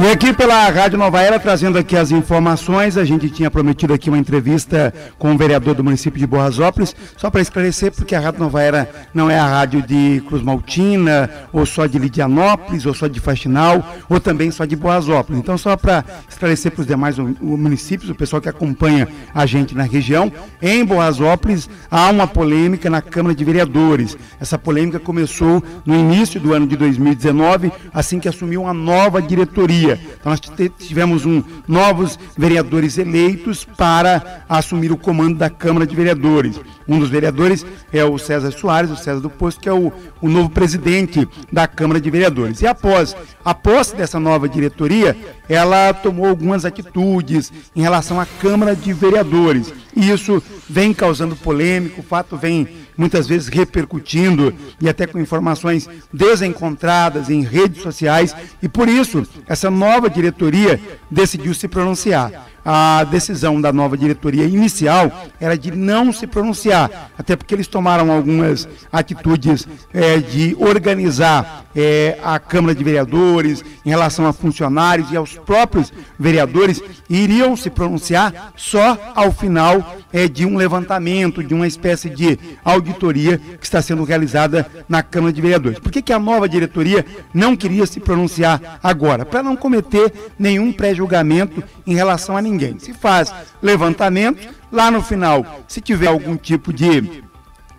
E aqui pela Rádio Nova Era, trazendo aqui as informações, a gente tinha prometido aqui uma entrevista com o vereador do município de Boasópolis, só para esclarecer, porque a Rádio Nova Era não é a rádio de Cruz Maltina, ou só de Lidianópolis, ou só de Faxinal, ou também só de Boasópolis. Então, só para esclarecer para os demais municípios, o pessoal que acompanha a gente na região, em Boasópolis há uma polêmica na Câmara de Vereadores. Essa polêmica começou no início do ano de 2019, assim que assumiu uma nova diretoria. Então, nós tivemos novos vereadores eleitos para assumir o comando da Câmara de Vereadores. Um dos vereadores é o César Soares, o César do Posto, que é o novo presidente da Câmara de Vereadores. E após a posse dessa nova diretoria, ela tomou algumas atitudes em relação à Câmara de Vereadores. E isso vem causando polêmica, o fato vem muitas vezes repercutindo e até com informações desencontradas em redes sociais, e por isso essa nova diretoria decidiu se pronunciar. A decisão da nova diretoria inicial era de não se pronunciar, até porque eles tomaram algumas atitudes de organizar a Câmara de Vereadores em relação a funcionários e aos próprios vereadores, e iriam se pronunciar só ao final de um levantamento, de uma espécie de auditoria que está sendo realizada na Câmara de Vereadores. Por que a nova diretoria não queria se pronunciar agora? Para não cometer nenhum pré-julgamento em relação a ninguém. Se faz levantamento, lá no final, se tiver algum tipo de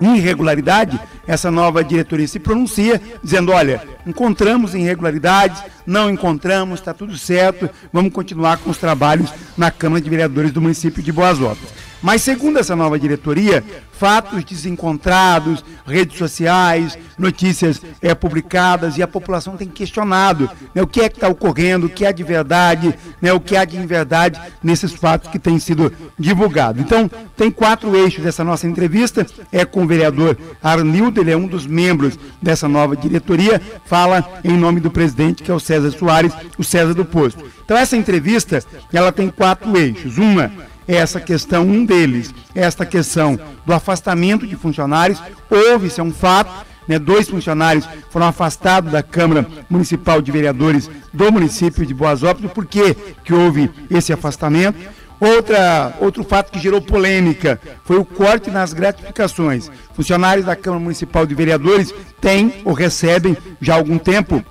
irregularidade, essa nova diretoria se pronuncia, dizendo, olha, encontramos irregularidades, não encontramos, está tudo certo, vamos continuar com os trabalhos na Câmara de Vereadores do município de Boasópolis. Mas, segundo essa nova diretoria, fatos desencontrados, redes sociais, notícias publicadas, e a população tem questionado o que é que está ocorrendo, o que é de verdade, o que há de inverdade nesses fatos que têm sido divulgados. Então, tem 4 eixos dessa nossa entrevista, com o vereador Arnildo, ele é um dos membros dessa nova diretoria, fala em nome do presidente, que é o César Soares, o César do Posto. Então, essa entrevista, ela tem 4 eixos. Uma é essa questão, um deles é esta questão do afastamento de funcionários. Houve, isso é um fato, 2 funcionários foram afastados da Câmara Municipal de Vereadores do município de Boasópolis. Por que houve esse afastamento? Outro fato que gerou polêmica foi o corte nas gratificações. Funcionários da Câmara Municipal de Vereadores têm ou recebem já há algum tempo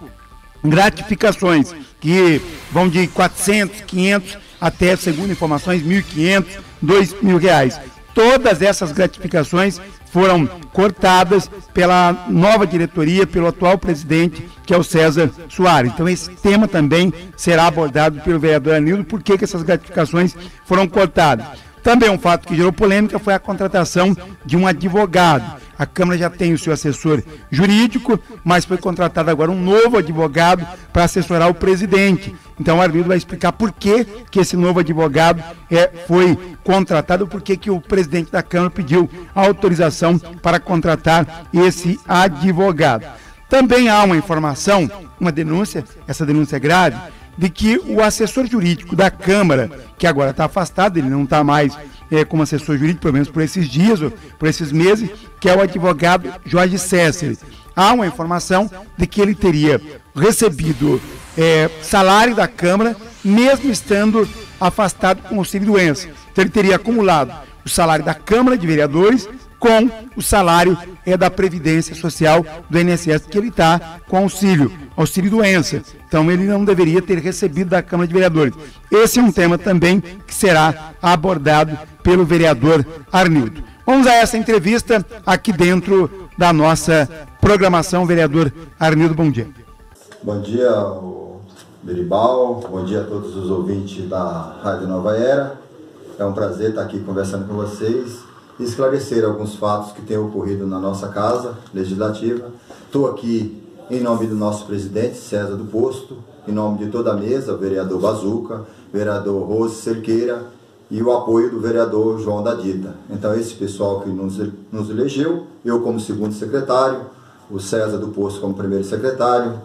gratificações que vão de 400, 500 até, segundo informações, 1.500, 2.000 reais. Todas essas gratificações foram cortadas pela nova diretoria, pelo atual presidente, que é o César Soares. Então, esse tema também será abordado pelo vereador Arnildo, por que essas gratificações foram cortadas. Também um fato que gerou polêmica foi a contratação de um advogado. A Câmara já tem o seu assessor jurídico, mas foi contratado agora um novo advogado para assessorar o presidente. Então, o Arnildo vai explicar por que esse novo advogado foi contratado, por que o presidente da Câmara pediu autorização para contratar esse advogado. Também há uma informação, uma denúncia, essa denúncia é grave, de que o assessor jurídico da Câmara, que agora está afastado, ele não está mais como assessor jurídico, pelo menos por esses dias, ou por esses meses, que é o advogado Jorge César. Há uma informação de que ele teria recebido salário da Câmara, mesmo estando afastado com auxílio-doença. Então, ele teria acumulado o salário da Câmara de Vereadores com o salário da Previdência Social do INSS, que ele está com auxílio-doença. Então, ele não deveria ter recebido da Câmara de Vereadores. Esse é um tema também que será abordado pelo vereador Arnildo. Vamos a essa entrevista aqui dentro da nossa programação. Vereador Arnildo, bom dia. Bom dia, Beribal. Bom dia a todos os ouvintes da Rádio Nova Era. É um prazer estar aqui conversando com vocês e esclarecer alguns fatos que têm ocorrido na nossa Casa Legislativa. Estou aqui em nome do nosso presidente, César do Posto, em nome de toda a mesa, o vereador Bazuca, vereador Rose Cerqueira e o apoio do vereador João da Dita. Então, esse pessoal que nos elegeu, eu como segundo secretário, o César do Posto como primeiro secretário,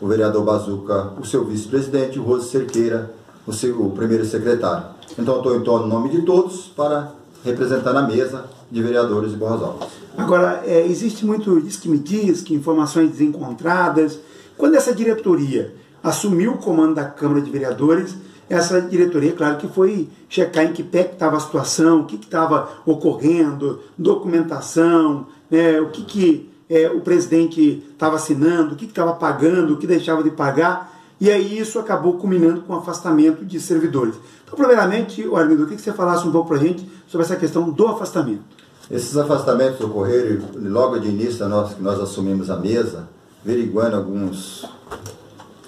o vereador Bazuca, o seu vice-presidente, o Rose Cerqueira, o primeiro secretário. Então, eu estou em nome de todos para representar a mesa de vereadores de Boasópolis. Agora, existe muito diz que informações desencontradas. Quando essa diretoria assumiu o comando da Câmara de Vereadores, essa diretoria, claro que foi checar em que pé estava a situação, o que estava ocorrendo, documentação, né, o que o presidente estava assinando, o que estava pagando, o que deixava de pagar, e aí isso acabou culminando com o afastamento de servidores. Então, primeiramente, Armindo, eu queria que você falasse um pouco para a gente sobre essa questão do afastamento. Esses afastamentos ocorreram logo de início, nós assumimos a mesa, averiguando alguns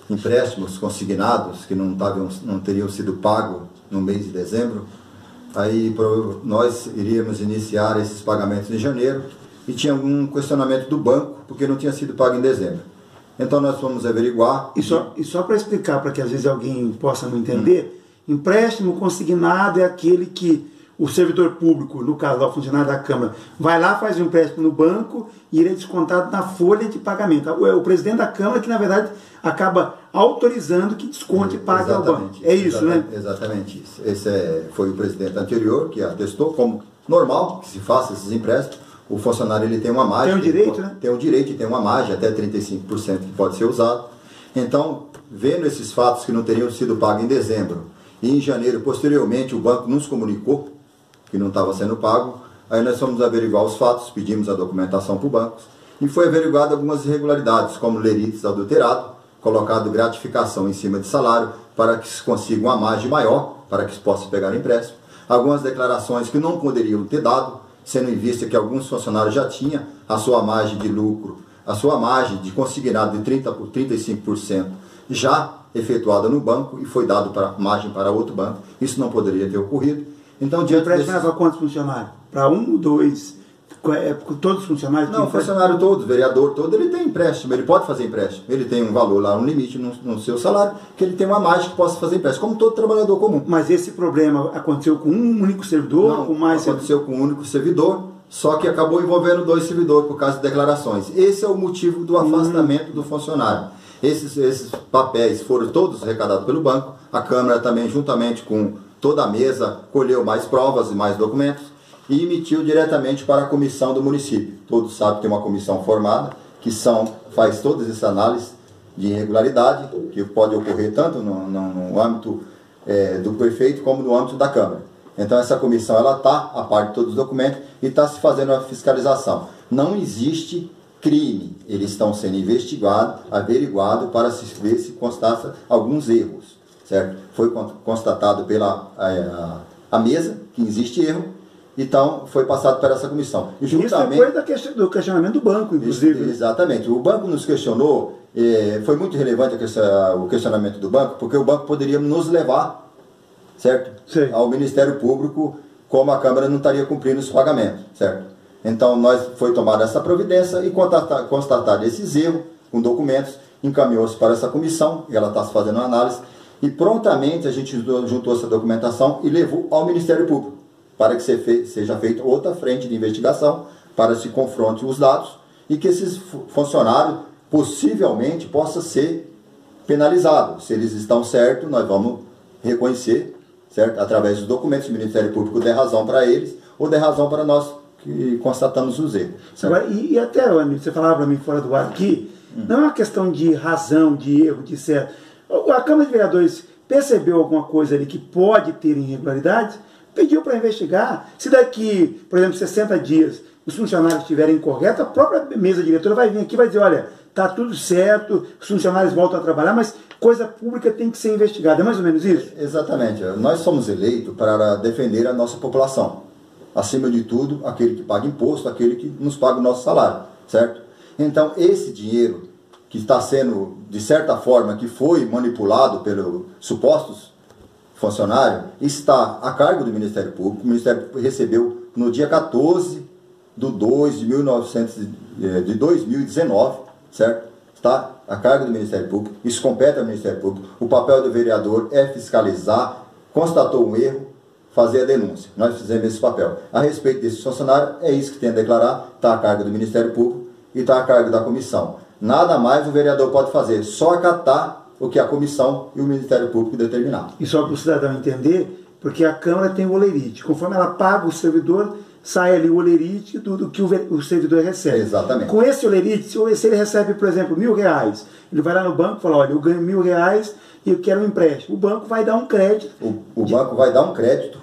empréstimos consignados que não teriam sido pagos no mês de dezembro. Aí nós iríamos iniciar esses pagamentos em janeiro e tinha algum questionamento do banco porque não tinha sido pago em dezembro. Então nós fomos averiguar. E só para explicar, para que às vezes alguém possa não entender, empréstimo consignado é aquele que o servidor público, no caso o funcionário da Câmara, vai lá, faz um empréstimo no banco e ele é descontado na folha de pagamento. O presidente da Câmara que, na verdade, acaba autorizando que desconte e pague ao banco. É isso, né? Exatamente isso. Esse foi o presidente anterior que atestou como normal que se faça esses empréstimos. O funcionário ele tem uma margem. Tem um direito, né? Tem um direito e tem uma margem, até 35% que pode ser usado. Então, vendo esses fatos que não teriam sido pagos em dezembro e em janeiro, posteriormente, o banco nos comunicou que não estava sendo pago, aí nós fomos averiguar os fatos, pedimos a documentação para o banco e foi averiguado algumas irregularidades, como lerites adulterado, colocado gratificação em cima de salário para que se consiga uma margem maior, para que se possa pegar empréstimo, algumas declarações que não poderiam ter dado, sendo em vista que alguns funcionários já tinham a sua margem de lucro, a sua margem de consignado de 30% por 35% já efetuada no banco e foi dado para margem para outro banco. Isso não poderia ter ocorrido. Então, diante empréstimo era para quantos funcionários? Para um, dois? Todos os funcionários? Não, funcionário todo, vereador todo, ele tem empréstimo, ele pode fazer empréstimo. Ele tem um valor lá, um limite no seu salário, que ele tem uma margem que possa fazer empréstimo, como todo trabalhador comum. Mas esse problema aconteceu com um único servidor? Não, com mais aconteceu com um único servidor, só que acabou envolvendo 2 servidores por causa de declarações. Esse é o motivo do afastamento do funcionário. Esses papéis foram todos arrecadados pelo banco, a Câmara também, juntamente com toda a mesa, colheu mais provas e mais documentos e emitiu diretamente para a comissão do município. Todos sabem que tem uma comissão formada que faz todas essas análises de irregularidade, que pode ocorrer tanto no âmbito do prefeito como no âmbito da Câmara. Então essa comissão está a parte de todos os documentos e está se fazendo a fiscalização. Não existe crime, eles estão sendo investigados, averiguados para se ver se constata alguns erros. Certo? Foi constatado pela a mesa que existe erro, então foi passado para essa comissão. E juntamente, isso depois do questionamento do banco, inclusive. Exatamente. O banco nos questionou, foi muito relevante o questionamento do banco, porque o banco poderia nos levar, certo? Ao Ministério Público, como a Câmara não estaria cumprindo os pagamentos, certo? Então foi tomada essa providência e constatado esses erros com documentos, encaminhou-se para essa comissão, e ela está se fazendo uma análise. E prontamente a gente juntou essa documentação e levou ao Ministério Público para que seja feita outra frente de investigação, para se confronte os dados e que esses funcionários possivelmente possam ser penalizados. Se eles estão certos, nós vamos reconhecer, certo? Através dos documentos, o Ministério Público der razão para eles ou der razão para nós que constatamos os erros. Agora, e até, você falava para mim fora do ar aqui, não é uma questão de razão, de erro, de certo. A Câmara de Vereadores percebeu alguma coisa ali que pode ter irregularidades, pediu para investigar. Se daqui, por exemplo, 60 dias, os funcionários estiverem incorretos, a própria mesa diretora vai vir aqui e vai dizer, olha, está tudo certo, os funcionários voltam a trabalhar, mas coisa pública tem que ser investigada. É mais ou menos isso? Exatamente. Nós somos eleitos para defender a nossa população. Acima de tudo, aquele que paga imposto, aquele que nos paga o nosso salário, certo? Então, esse dinheiro que está sendo, de certa forma, que foi manipulado pelos supostos funcionários, está a cargo do Ministério Público. O Ministério Público recebeu no dia 14 de 2 de 2019, certo? Está a cargo do Ministério Público, isso compete ao Ministério Público. O papel do vereador é fiscalizar, constatou um erro, fazer a denúncia. Nós fizemos esse papel. A respeito desse funcionário, é isso que tem a declarar, está a cargo do Ministério Público e está a cargo da comissão. Nada mais o vereador pode fazer, só acatar o que a comissão e o Ministério Público determinar. E só para o cidadão entender, porque a Câmara tem o olerite. Conforme ela paga o servidor, sai ali o olerite do que o servidor recebe. Exatamente. Com esse olerite, se ele recebe, por exemplo, R$1.000, ele vai lá no banco e fala, olha, eu ganho R$1.000 e eu quero um empréstimo. O banco vai dar um crédito. O banco vai dar um crédito,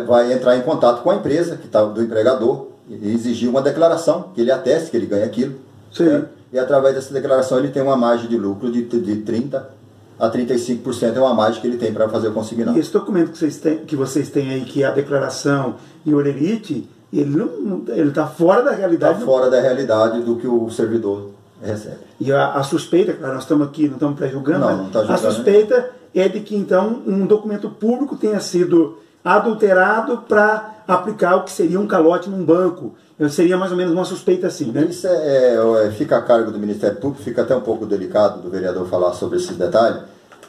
vai entrar em contato com a empresa do empregador e exigir uma declaração, que ele ateste que ele ganha aquilo. Sim. E através dessa declaração ele tem uma margem de lucro de 30% a 35% é uma margem que ele tem para fazer o consignado. E esse documento que vocês têm aí, que é a declaração e o olerite, ele está fora da realidade. Está fora da realidade do que o servidor recebe. E a suspeita, claro, nós estamos aqui, não estamos pré-julgando, não tá julgando, a suspeita é de que então um documento público tenha sido adulterado para aplicar o que seria um calote num banco. Seria mais ou menos uma suspeita assim, né? Isso fica a cargo do Ministério Público, fica até um pouco delicado do vereador falar sobre esses detalhes.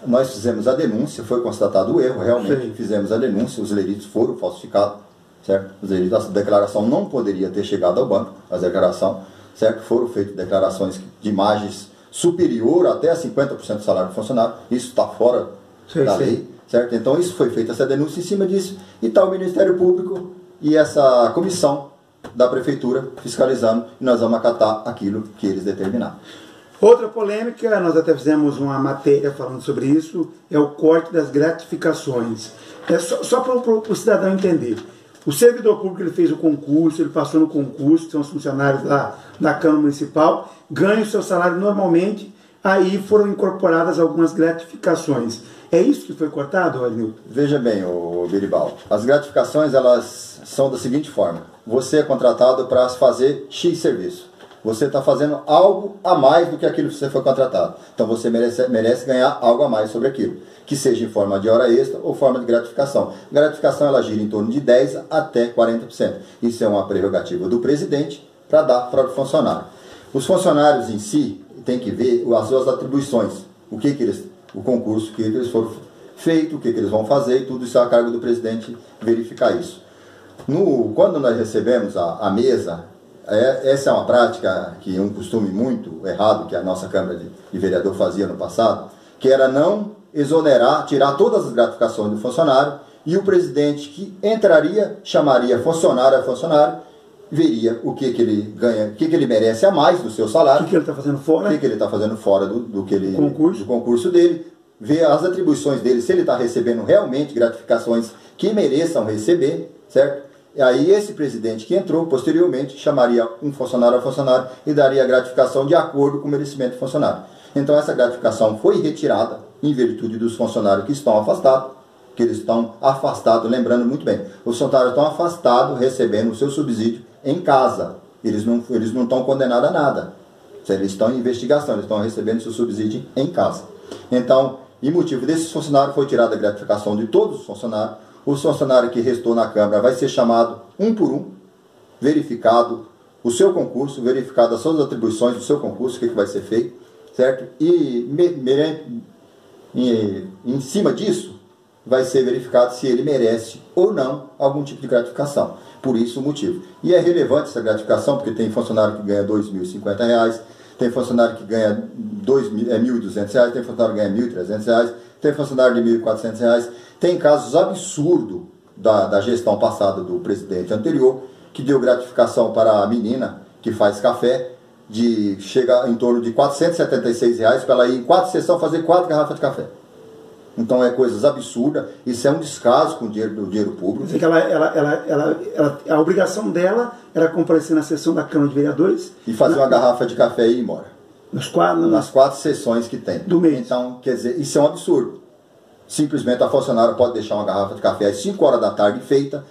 Nós fizemos a denúncia, foi constatado o erro, realmente. Sim. Fizemos a denúncia, os leritos foram falsificados, certo? Os leritos, a declaração não poderia ter chegado ao banco, a declaração, certo? Foram feitas declarações de imagens superior até a 50% do salário do funcionário, isso está fora da lei, certo? Então isso foi feita essa denúncia em cima disso, e está o Ministério Público e essa comissão da Prefeitura fiscalizando, e nós vamos acatar aquilo que eles determinaram. Outra polêmica, nós até fizemos uma matéria falando sobre isso, é o corte das gratificações. É só para o cidadão entender. O servidor público ele fez o concurso, ele passou no concurso, que são os funcionários lá da Câmara Municipal, ganha o seu salário normalmente, aí foram incorporadas algumas gratificações. É isso que foi cortado, Alinilton? Veja bem, Beribaldo, as gratificações elas são da seguinte forma: você é contratado para fazer X serviço. Você está fazendo algo a mais do que aquilo que você foi contratado. Então você merece ganhar algo a mais sobre aquilo, que seja em forma de hora extra ou forma de gratificação. A gratificação ela gira em torno de 10% até 40%. Isso é uma prerrogativa do presidente para dar para o funcionário. Os funcionários em si têm que ver as suas atribuições, o concurso que eles foram feito, o que eles vão fazer, e tudo isso é a cargo do presidente verificar isso. Quando nós recebemos a mesa, essa é uma prática que é um costume muito errado que a nossa Câmara de Vereador fazia no passado, que era não exonerar, tirar todas as gratificações do funcionário, e o presidente que entraria, chamaria funcionário a funcionário, veria o que ele ganha, o que ele merece a mais do seu salário, o que ele está fazendo fora, o que ele está fazendo fora do concurso dele, ver as atribuições dele, se ele está recebendo realmente gratificações que mereçam receber, certo? E aí esse presidente que entrou, posteriormente, chamaria um funcionário a funcionário e daria a gratificação de acordo com o merecimento do funcionário. Então essa gratificação foi retirada em virtude dos funcionários que estão afastados, lembrando muito bem, os funcionários estão afastados recebendo o seu subsídio em casa, eles não estão condenados a nada, eles estão em investigação, eles estão recebendo o seu subsídio em casa. Então, em motivo desses funcionários, foi tirada a gratificação de todos os funcionários. O funcionário que restou na Câmara vai ser chamado um por um, verificado o seu concurso, verificado as suas atribuições do seu concurso, o que vai ser feito, certo? E em cima disso, vai ser verificado se ele merece ou não algum tipo de gratificação. Por isso o motivo. E é relevante essa gratificação, porque tem funcionário que ganha R$ 2.050, tem funcionário que ganha R$ 1.200, tem funcionário que ganha R$ 1.300, tem funcionário de R$ 1.400, tem casos absurdos da gestão passada do presidente anterior, que deu gratificação para a menina que faz café, chega em torno de R$ 476 para ela ir em 4 sessões fazer 4 garrafas de café. Então é coisas absurdas, isso é um descaso com o dinheiro público. Quer dizer que a obrigação dela era comparecer na sessão da Câmara de Vereadores e fazer uma garrafa de café e ir embora. Nas 4 sessões que tem. Do mês. Então, quer dizer, isso é um absurdo. Simplesmente a funcionária pode deixar uma garrafa de café às 5 horas da tarde feita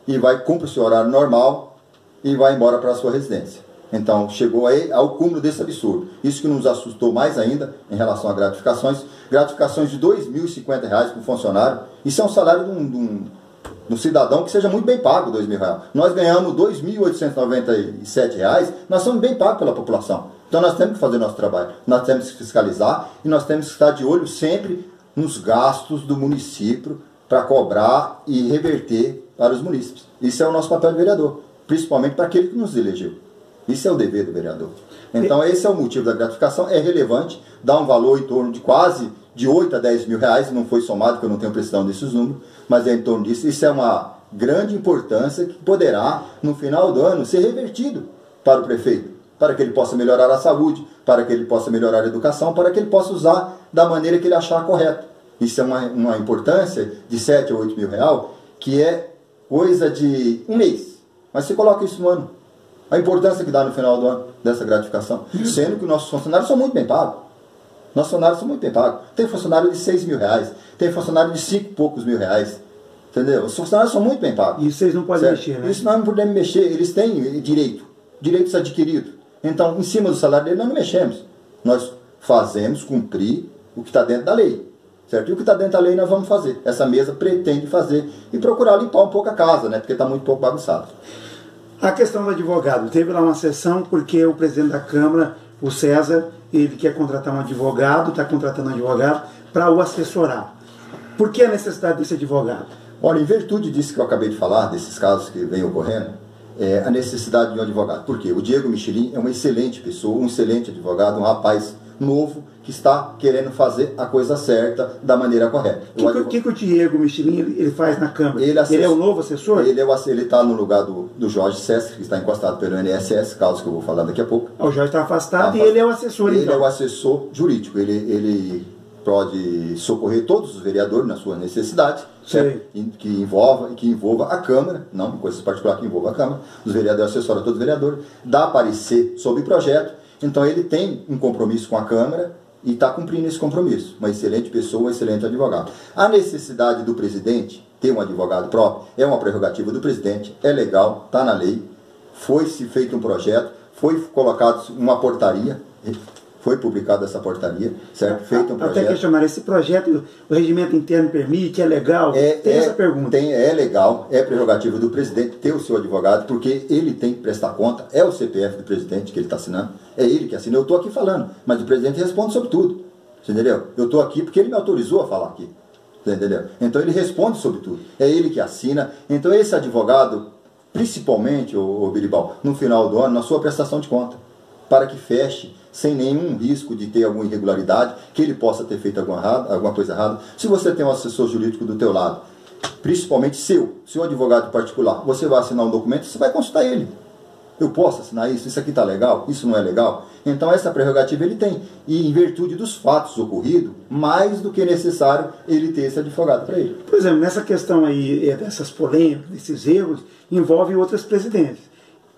e cumpre o seu horário normal e vai embora para a sua residência. Então, chegou aí ao cúmulo desse absurdo. Isso que nos assustou mais ainda em relação a gratificações. Gratificações de R$ 2.050 para o funcionário. Isso é um salário de um cidadão que seja muito bem pago, R$ 2.000. Nós ganhamos R$ 2.897, nós somos bem pagos pela população. Então nós temos que fazer nosso trabalho. Nós temos que fiscalizar e nós temos que estar de olho sempre nos gastos do município para cobrar e reverter para os munícipes. Isso é o nosso papel de vereador, principalmente para aquele que nos elegeu. Isso é o dever do vereador. Então esse é o motivo da gratificação, é relevante, dá um valor em torno de quase de R$ 8 a R$ 10.000, não foi somado, porque eu não tenho precisão desses números, mas é em torno disso. Isso é uma grande importância que poderá, no final do ano, ser revertido para o prefeito, para que ele possa melhorar a saúde, para que ele possa melhorar a educação, para que ele possa usar da maneira que ele achar correto. Isso é uma importância de 7 ou 8 mil reais, que é coisa de um mês. Mas você coloca isso no ano. A importância que dá no final do ano dessa gratificação. Sendo que nossos funcionários são muito bem pagos. Nossos funcionários são muito bem pagos. Tem funcionário de 6 mil reais, tem funcionário de 5 e poucos mil reais. Entendeu? Os funcionários são muito bem pagos. E vocês não podem mexer, né? Isso nós não podemos mexer. Eles têm direitos adquiridos. Então, em cima do salário dele, nós não mexemos. Nós fazemos cumprir o que está dentro da lei. Certo? E o que está dentro da lei nós vamos fazer. Essa mesa pretende fazer e procurar limpar um pouco a casa, né? Porque está muito pouco bagunçado. A questão do advogado. Teve lá uma sessão porque o presidente da Câmara, o César, ele quer contratar um advogado, está contratando um advogado para o assessorar. Por que a necessidade desse advogado? Olha, em virtude disso que eu acabei de falar, desses casos que vêm ocorrendo, a necessidade de um advogado. Por quê? O Diego Michelin é uma excelente pessoa, um excelente advogado, um rapaz novo que está querendo fazer a coisa certa da maneira correta. O que o Diego Michelin ele faz na Câmara? Ele é o novo assessor? Ele está no lugar do Jorge Sestre, que está encostado pelo INSS, caso que eu vou falar daqui a pouco. O Jorge está afastado e ele é o assessor, então. Ele é o assessor jurídico. Ele pode socorrer todos os vereadores nas suas necessidades, que envolva a Câmara, não coisas particulares que envolva a Câmara. Os vereadores assessoram todos os vereadores, dá parecer sobre o projeto. Então ele tem um compromisso com a Câmara e está cumprindo esse compromisso. Uma excelente pessoa, um excelente advogado. A necessidade do presidente ter um advogado próprio é uma prerrogativa do presidente, é legal, está na lei, foi-se feito um projeto, foi colocado uma portaria, foi publicada essa portaria, certo? Feito um projeto. Até questionar, esse projeto, o regimento interno permite, é legal? Tem essa pergunta. É legal, é prerrogativa do presidente ter o seu advogado, porque ele tem que prestar conta, é o CPF do presidente que ele está assinando, é ele que assina. Eu estou aqui falando, mas o presidente responde sobre tudo, você entendeu? Eu estou aqui porque ele me autorizou a falar aqui, você entendeu? Então ele responde sobre tudo, é ele que assina. Então esse advogado, principalmente, o Biribal, no final do ano, na sua prestação de conta, para que feche sem nenhum risco de ter alguma irregularidade, que ele possa ter feito alguma coisa errada. Se você tem um assessor jurídico do teu lado, principalmente seu advogado particular, você vai assinar um documento, você vai consultar ele. Eu posso assinar isso? Isso aqui está legal? Isso não é legal? Então essa prerrogativa ele tem. E em virtude dos fatos ocorridos, mais do que necessário ele ter esse advogado para ele. Por exemplo, nessa questão aí, dessas polêmicas, desses erros, envolve outras presidências.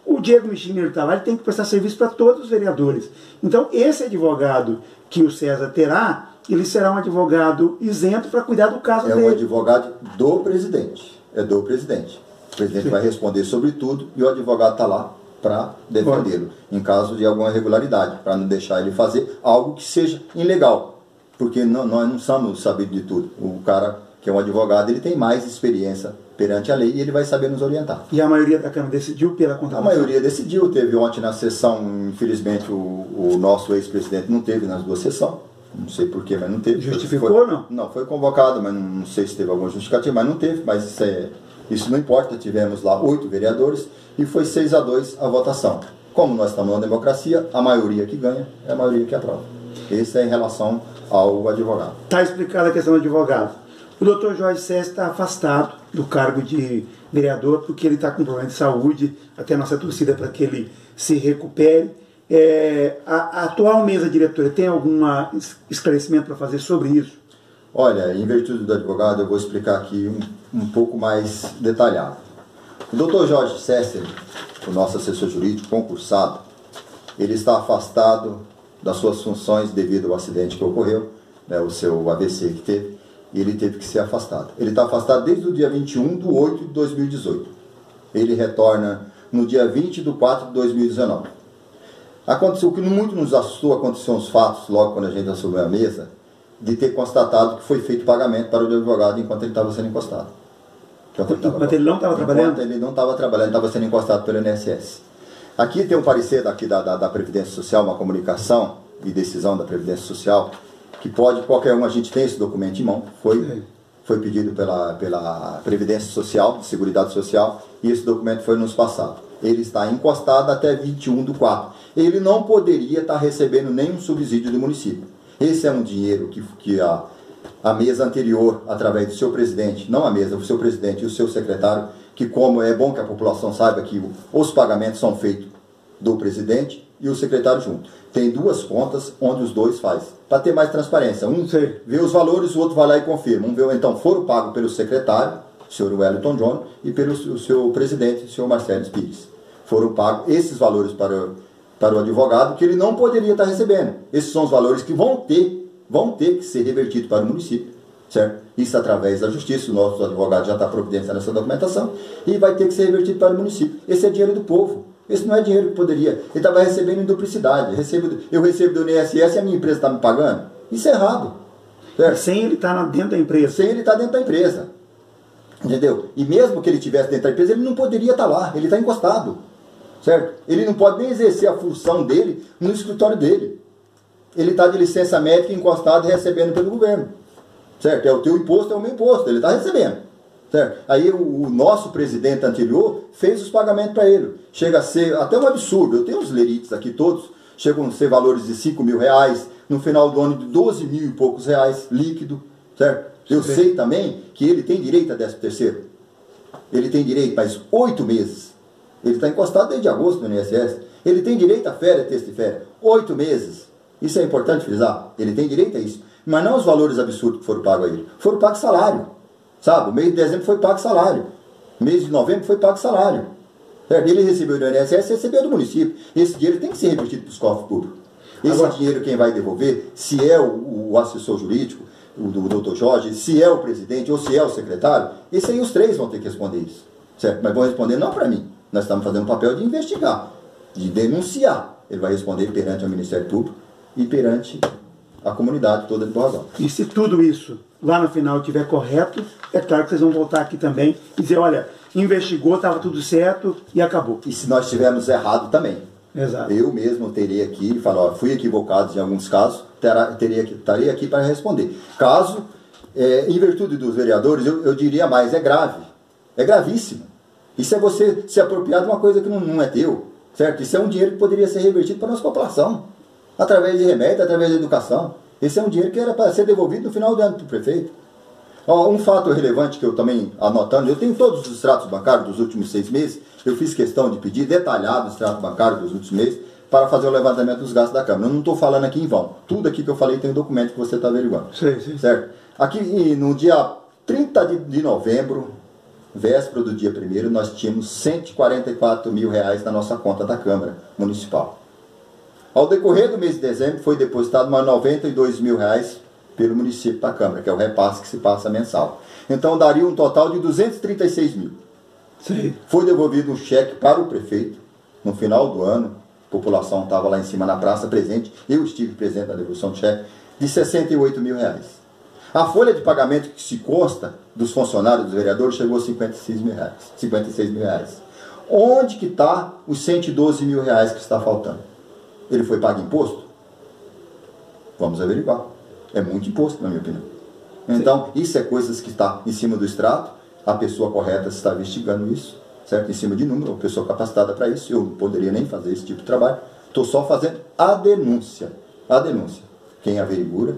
O Diego Michelin está lá, ele tem que prestar serviço para todos os vereadores. Então, esse advogado que o César terá, ele será um advogado isento para cuidar do caso dele. É um advogado do presidente. É do presidente. O presidente vai responder sobre tudo e o advogado está lá para defendê-lo, em caso de alguma irregularidade, para não deixar ele fazer algo que seja ilegal. Porque nós não somos sabidos de tudo. O cara que é um advogado, ele tem mais experiência perante a lei e ele vai saber nos orientar. E a maioria da Câmara decidiu pela contratação? A maioria decidiu. Teve ontem na sessão, infelizmente o nosso ex-presidente não teve nas duas sessões. Não sei porquê, mas não teve. Justificou ou não? Não, foi convocado, mas não sei se teve alguma justificativa, mas não teve. Mas isso não importa. Tivemos lá 8 vereadores e foi 6-2 a votação. Como nós estamos numa democracia, a maioria que ganha é a maioria que aprova. Esse é em relação ao advogado. Está explicada a questão do advogado. O doutor Jorge Sestre está afastado do cargo de vereador porque ele está com problema de saúde, até a nossa torcida para que ele se recupere. A atual mesa diretora tem algum esclarecimento para fazer sobre isso? Olha, em virtude do advogado, eu vou explicar aqui um pouco mais detalhado. O doutor Jorge Sestre, o nosso assessor jurídico concursado, ele está afastado das suas funções devido ao acidente que ocorreu, né, o seu AVC que teve. E ele teve que ser afastado. Ele está afastado desde o dia 21/8/2018. Ele retorna no dia 20/4/2019. Aconteceu o que muito nos assustou, aconteceram os fatos, logo quando a gente assumiu a mesa, de ter constatado que foi feito pagamento para o advogado enquanto ele estava sendo encostado. Enquanto ele não estava trabalhando? Enquanto ele não estava trabalhando, estava sendo encostado pelo INSS. Aqui tem um parecer aqui da Previdência Social, uma comunicação e decisão da Previdência Social, que pode, qualquer um, a gente tem esse documento em mão, foi pedido pela Previdência Social, Seguridade Social, e esse documento foi nos passado. Ele está encostado até 21/4. Ele não poderia estar recebendo nenhum subsídio do município. Esse é um dinheiro que a mesa anterior, através do seu presidente, não a mesa, o seu presidente e o seu secretário, que como é bom que a população saiba que os pagamentos são feitos do presidente e o secretário junto. Tem duas contas onde os dois fazem, para ter mais transparência. Um vê os valores, o outro vai lá e confirma. Um vê, então, foram pagos pelo secretário, o senhor Wellington John, e pelo seu presidente, o senhor Marcelo Pires. Foram pagos esses valores para o advogado, que ele não poderia estar recebendo. Esses são os valores que vão ter que ser revertidos para o município, certo? Isso através da justiça, o nosso advogado já está providenciando essa documentação, e vai ter que ser revertido para o município. Esse é dinheiro do povo. Esse não é dinheiro que poderia. Ele estava recebendo em duplicidade. Eu recebo do INSS e a minha empresa está me pagando. Isso é errado. Certo? Sem ele estar dentro da empresa. Sem ele estar dentro da empresa. Entendeu? E mesmo que ele estivesse dentro da empresa, ele não poderia estar lá. Ele está encostado. Certo? Ele não pode nem exercer a função dele no escritório dele. Ele está de licença médica encostado e recebendo pelo governo. Certo? É o teu imposto, é o meu imposto. Ele está recebendo. Certo? Aí o nosso presidente anterior fez os pagamentos para ele. Chega a ser até um absurdo. Eu tenho os lerites aqui todos. Chegam a ser valores de 5 mil reais. No final do ano de 12 mil e poucos reais líquido. Certo? Eu sei também que ele tem direito a 13º. Ele tem direito, mas 8 meses. Ele está encostado desde agosto no INSS. Ele tem direito a férias, texto de férias. 8 meses. Isso é importante frisar. Ele tem direito a isso. Mas não os valores absurdos que foram pagos a ele. Foram pagos salário. Sabe? O mês de dezembro foi pago salário. O mês de novembro foi pago salário. Certo? Ele recebeu do INSS, recebeu do município. Esse dinheiro tem que ser revertido para os cofres públicos. Esse dinheiro quem vai devolver, se é o assessor jurídico, o doutor Jorge, se é o presidente ou se é o secretário, esse aí os três vão ter que responder isso. Certo? Mas vão responder não para mim. Nós estamos fazendo o papel de investigar, de denunciar. Ele vai responder perante o Ministério Público e perante a comunidade toda de Boa Razão. E se tudo isso lá no final estiver correto, é claro que vocês vão voltar aqui também e dizer, olha, investigou, estava tudo certo e acabou. E se nós estivermos errado também. Exato. Eu mesmo teria aqui e falar, ó, fui equivocado em alguns casos, estaria aqui para responder. Caso, em virtude dos vereadores, eu diria mais, é grave. É gravíssimo. Isso é você se apropriar de uma coisa que não é teu. Certo? Isso é um dinheiro que poderia ser revertido para a nossa população. Através de remédio, através de educação. Esse é um dinheiro que era para ser devolvido no final do ano para o prefeito. Ó, um fato relevante que eu também anotando, eu tenho todos os extratos bancários dos últimos 6 meses, eu fiz questão de pedir detalhado o extrato bancário dos últimos meses para fazer o levantamento dos gastos da Câmara. Eu não estou falando aqui em vão. Tudo aqui que eu falei tem um documento que você está averiguando. Sim. Certo? Aqui no dia 30 de novembro, véspera do dia 1º, nós tínhamos 144 mil reais na nossa conta da Câmara Municipal. Ao decorrer do mês de dezembro, foi depositado mais 92 mil reais pelo município da Câmara, que é o repasse que se passa mensal. Então, daria um total de 236 mil. Sim. Foi devolvido um cheque para o prefeito, no final do ano, a população estava lá em cima na praça presente, eu estive presente na devolução de cheque, de 68 mil reais. A folha de pagamento que se consta dos funcionários, dos vereadores, chegou a 56 mil reais. 56 mil reais. Onde que está os 112 mil reais que está faltando? Ele foi pago imposto? Vamos averiguar. É muito imposto, na minha opinião. Então, isso é coisas que está em cima do extrato, a pessoa correta está investigando isso, certo? Em cima de número, a pessoa capacitada para isso, eu não poderia nem fazer esse tipo de trabalho. Estou só fazendo a denúncia. A denúncia. Quem averigura,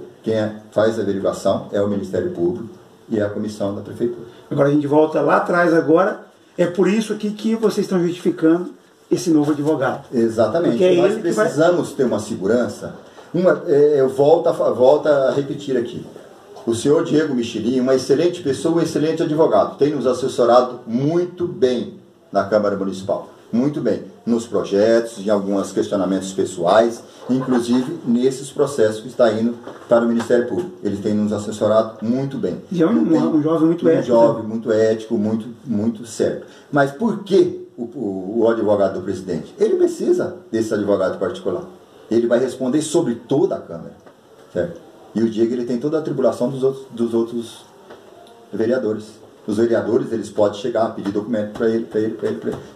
faz a averiguação é o Ministério Público e é a comissão da Prefeitura. Agora a gente volta lá atrás agora, é por isso aqui que vocês estão justificando esse novo advogado. Exatamente. Nós precisamos ter uma segurança. Eu volto a repetir aqui. O senhor Diego Michelin, uma excelente pessoa, um excelente advogado, tem nos assessorado muito bem na Câmara Municipal. Muito bem. Nos projetos, em alguns questionamentos pessoais, inclusive nesses processos que está indo para o Ministério Público. Ele tem nos assessorado muito bem. E é um jovem muito ético. Um jovem muito ético, muito sério. Mas por que o advogado do presidente? Ele precisa desse advogado particular. Ele vai responder sobre toda a Câmara. Certo? E o Diego ele tem toda a atribulação dos outros vereadores. Os vereadores, eles podem chegar, pedir documento para ele,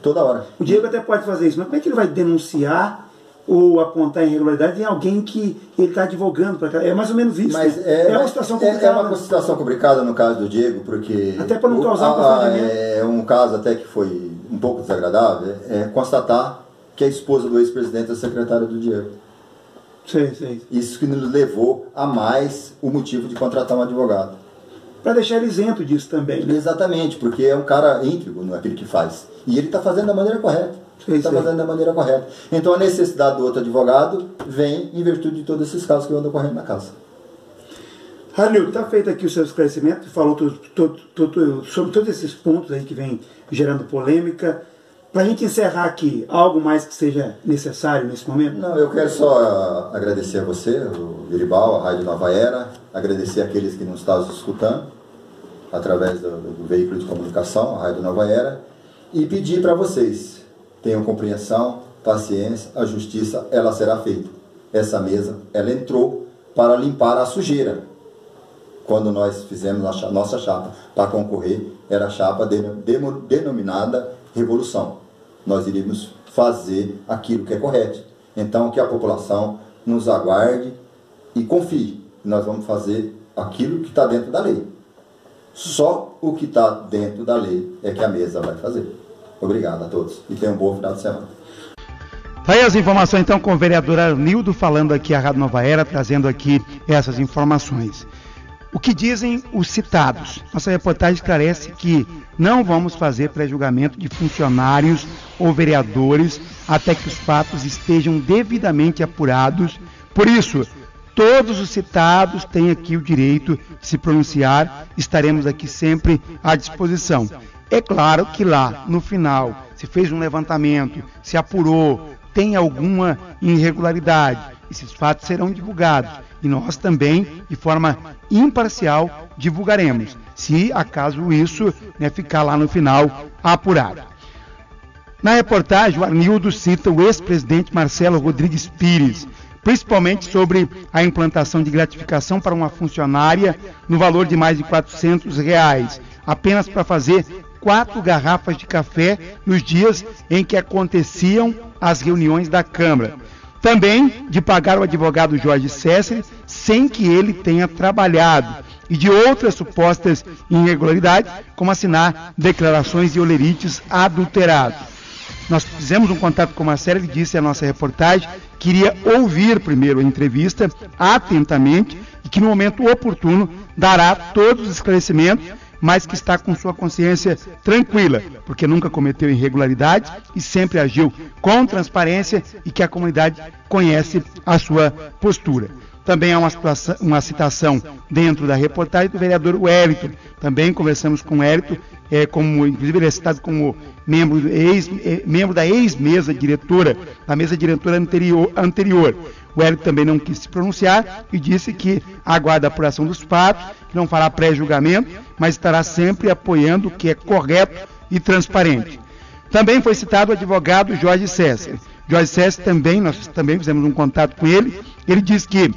toda hora. O Diego até pode fazer isso, mas como é que ele vai denunciar ou apontar irregularidade em alguém que ele está advogando? É mais ou menos isso. Mas né? É uma situação complicada. É uma situação complicada no caso do Diego, porque... Até para não causar um constrangimento. É um caso até que foi um pouco desagradável, é constatar que a esposa do ex-presidente é secretária do Diego. Sim. Isso que nos levou a mais o motivo de contratar um advogado. para deixar ele isento disso também. Né? Exatamente, porque é um cara íntegro naquilo que faz. E ele está fazendo da maneira correta. Ele está fazendo da maneira correta. Então a necessidade do outro advogado vem em virtude de todos esses casos que andam correndo na casa. Ranildo, está feito aqui o seu esclarecimento, falou sobre todos esses pontos aí que vem gerando polêmica. Para a gente encerrar aqui, algo mais que seja necessário nesse momento? Não, eu quero só agradecer a você, o Viribal, a Rádio Nova Era, agradecer aqueles que nos estão escutando através do veículo de comunicação, a Rádio Nova Era, e pedir para vocês, tenham compreensão, paciência, a justiça, ela será feita. Essa mesa, ela entrou para limpar a sujeira. Quando nós fizemos a nossa chapa para concorrer, era a chapa denominada Revolução. Nós iríamos fazer aquilo que é correto. Então, que a população nos aguarde e confie. Nós vamos fazer aquilo que está dentro da lei. Só o que está dentro da lei é que a mesa vai fazer. Obrigado a todos e tenham um bom final de semana. Aí as informações então com o vereador Arnildo, falando aqui a Rádio Nova Era, trazendo aqui essas informações. O que dizem os citados? Nossa reportagem esclarece que não vamos fazer pré-julgamento de funcionários ou vereadores até que os fatos estejam devidamente apurados. Por isso, todos os citados têm aqui o direito de se pronunciar, estaremos aqui sempre à disposição. É claro que lá, no final, se fez um levantamento, se apurou, tem alguma irregularidade, esses fatos serão divulgados. E nós também, de forma imparcial, divulgaremos, se acaso isso ficar lá no final apurado. Na reportagem, o Arnildo cita o ex-presidente Marcelo Rodrigues Pires, principalmente sobre a implantação de gratificação para uma funcionária no valor de mais de R$400, apenas para fazer 4 garrafas de café nos dias em que aconteciam as reuniões da Câmara. Também de pagar o advogado Jorge César sem que ele tenha trabalhado e de outras supostas irregularidades, como assinar declarações de olerites adulterados. Nós fizemos um contato com o Marcelo, ele disse à nossa reportagem que iria ouvir primeiro a entrevista atentamente e que no momento oportuno dará todos os esclarecimentos, mas que está com sua consciência tranquila, porque nunca cometeu irregularidades e sempre agiu com transparência e que a comunidade conhece a sua postura. Também há uma citação dentro da reportagem do vereador Wellington. Também conversamos com o Wellington, inclusive ele é citado como membro da ex-mesa diretora, da mesa diretora anterior. O Wellington também não quis se pronunciar e disse que aguarda a apuração dos fatos, que não fará pré-julgamento, mas estará sempre apoiando o que é correto e transparente. Também foi citado o advogado Jorge César. Jorge César também, nós também fizemos um contato com ele, ele diz que,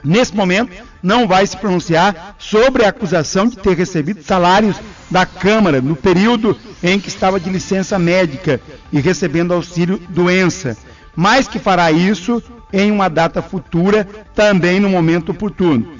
nesse momento, não vai se pronunciar sobre a acusação de ter recebido salários da Câmara no período em que estava de licença médica e recebendo auxílio doença, mas que fará isso em uma data futura, também no momento oportuno.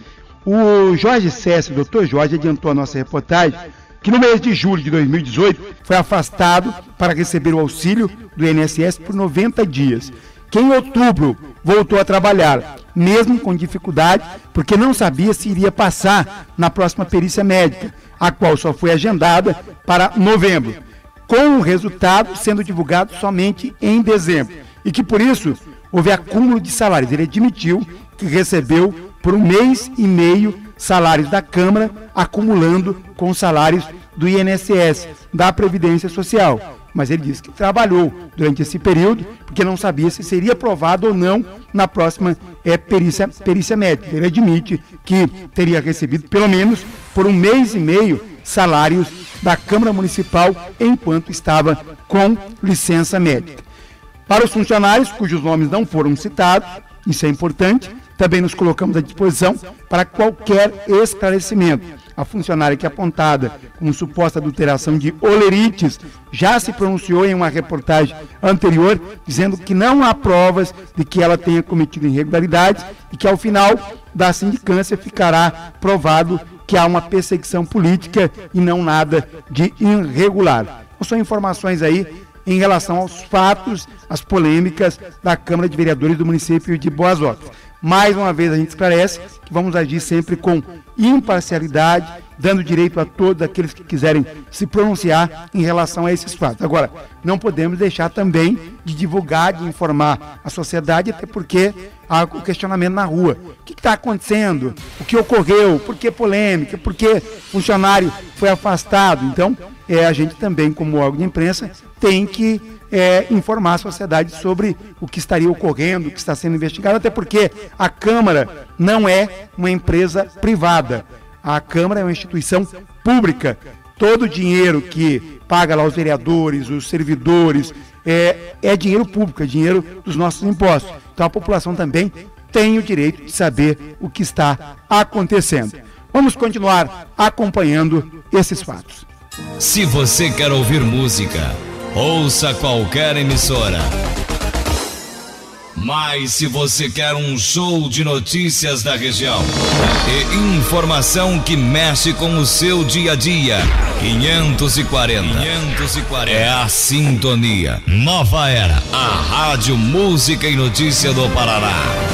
O Jorge César, o Dr. Jorge, adiantou a nossa reportagem que no mês de julho de 2018 foi afastado para receber o auxílio do INSS por 90 dias. Que em outubro voltou a trabalhar, mesmo com dificuldade, porque não sabia se iria passar na próxima perícia médica, a qual só foi agendada para novembro, com o resultado sendo divulgado somente em dezembro, e que por isso houve acúmulo de salários. Ele admitiu que recebeu por 1 mês e meio salários da Câmara, acumulando com salários do INSS, da Previdência Social. Mas ele disse que trabalhou durante esse período, porque não sabia se seria aprovado ou não na próxima perícia médica. Ele admite que teria recebido, pelo menos por 1 mês e meio, salários da Câmara Municipal, enquanto estava com licença médica. Para os funcionários cujos nomes não foram citados, isso é importante, também nos colocamos à disposição para qualquer esclarecimento. A funcionária que é apontada como suposta adulteração de olerites já se pronunciou em uma reportagem anterior, dizendo que não há provas de que ela tenha cometido irregularidades e que ao final da sindicância ficará provado que há uma perseguição política e não nada de irregular. Então, são informações aí em relação aos fatos, às polêmicas da Câmara de Vereadores do município de Boas Artes. Mais uma vez a gente esclarece que vamos agir sempre com imparcialidade, dando direito a todos aqueles que quiserem se pronunciar em relação a esses fatos. Agora, não podemos deixar também de divulgar, de informar a sociedade, até porque há o questionamento na rua. O que está acontecendo? O que ocorreu? Por que polêmica? Por que funcionário foi afastado? Então, a gente também, como órgão de imprensa, tem que informar a sociedade sobre o que estaria ocorrendo, o que está sendo investigado, até porque a Câmara não é uma empresa privada. A Câmara é uma instituição pública. Todo o dinheiro que paga lá os vereadores, os servidores, é dinheiro público, é dinheiro dos nossos impostos. Então a população também tem o direito de saber o que está acontecendo. Vamos continuar acompanhando esses fatos. Se você quer ouvir música, ouça qualquer emissora. Mas se você quer um show de notícias da região e informação que mexe com o seu dia a dia, 540 é a sintonia. Nova Era, a rádio música e notícia do Paraná.